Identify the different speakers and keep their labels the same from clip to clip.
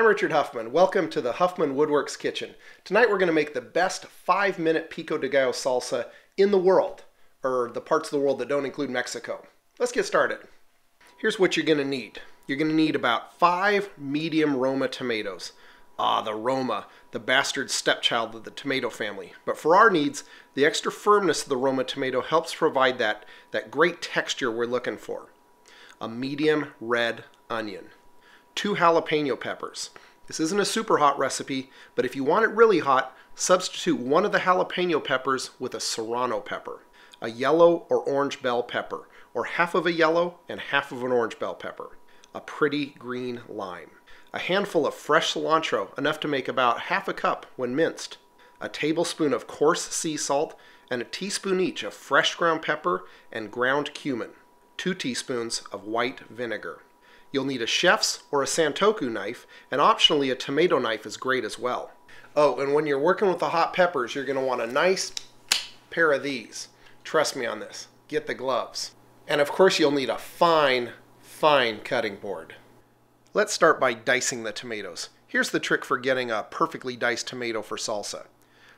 Speaker 1: I'm Richard Huffman. Welcome to the Huffman Woodworks Kitchen. Tonight we're going to make the best 5-minute Pico de Gallo salsa in the world, or the parts of the world that don't include Mexico. Let's get started. Here's what you're going to need. You're going to need about 5 medium Roma tomatoes. The Roma, the bastard stepchild of the tomato family. But for our needs, the extra firmness of the Roma tomato helps provide that great texture we're looking for. A medium red onion. 2 jalapeno peppers. This isn't a super hot recipe, but if you want it really hot, substitute one of the jalapeno peppers with a serrano pepper, a yellow or orange bell pepper, or half of a yellow and half of an orange bell pepper, a pretty green lime, a handful of fresh cilantro, enough to make about half a cup when minced, a tablespoon of coarse sea salt, and a teaspoon each of fresh ground pepper and ground cumin, 2 teaspoons of white vinegar. You'll need a chef's or a santoku knife, and optionally a tomato knife is great as well. Oh, and when you're working with the hot peppers, you're going to want a nice pair of these. Trust me on this. Get the gloves. And of course you'll need a fine cutting board. Let's start by dicing the tomatoes. Here's the trick for getting a perfectly diced tomato for salsa.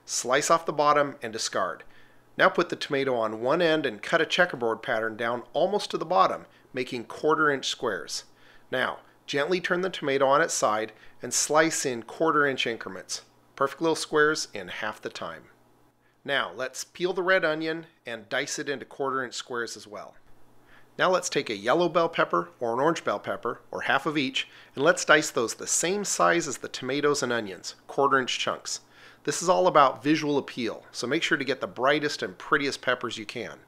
Speaker 1: Slice off the bottom and discard. Now put the tomato on one end and cut a checkerboard pattern down almost to the bottom, making 1/4-inch squares. Now, gently turn the tomato on its side and slice in 1/4-inch increments. Perfect little squares in half the time. Now, let's peel the red onion and dice it into 1/4-inch squares as well. Now let's take a yellow bell pepper or an orange bell pepper, or half of each, and let's dice those the same size as the tomatoes and onions, 1/4-inch chunks. This is all about visual appeal, so make sure to get the brightest and prettiest peppers you can.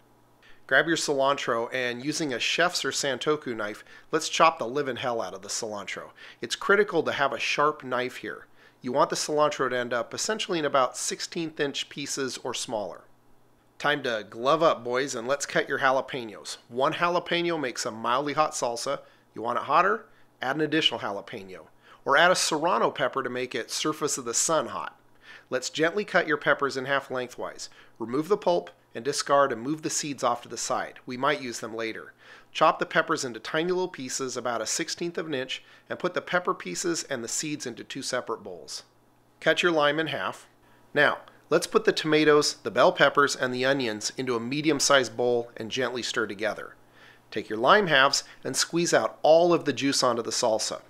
Speaker 1: Grab your cilantro, and using a chef's or santoku knife, let's chop the living hell out of the cilantro. It's critical to have a sharp knife here. You want the cilantro to end up essentially in about 1/16-inch pieces or smaller. Time to glove up, boys, and let's cut your jalapenos. 1 jalapeno makes a mildly hot salsa. You want it hotter? Add an additional jalapeno. Or add a serrano pepper to make it surface of the sun hot. Let's gently cut your peppers in half lengthwise. Remove the pulp and discard and move the seeds off to the side. We might use them later. Chop the peppers into tiny little pieces about 1/16 of an inch and put the pepper pieces and the seeds into 2 separate bowls. Cut your lime in half. Now, let's put the tomatoes, the bell peppers, and the onions into a medium-sized bowl and gently stir together. Take your lime halves and squeeze out all of the juice onto the salsa.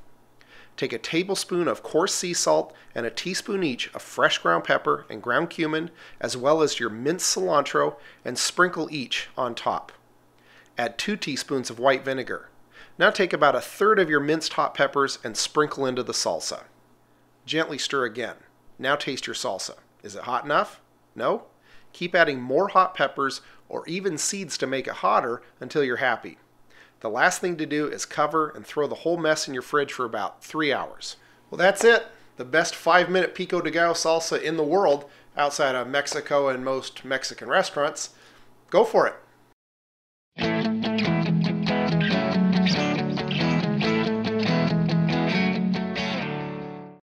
Speaker 1: Take a tablespoon of coarse sea salt and a teaspoon each of fresh ground pepper and ground cumin, as well as your minced cilantro, and sprinkle each on top. Add 2 teaspoons of white vinegar. Now take about 1/3 of your minced hot peppers and sprinkle into the salsa. Gently stir again. Now taste your salsa. Is it hot enough? No? Keep adding more hot peppers or even seeds to make it hotter until you're happy. The last thing to do is cover and throw the whole mess in your fridge for about 3 hours. Well, that's it. The best 5-minute Pico de Gallo salsa in the world, outside of Mexico and most Mexican restaurants. Go for it.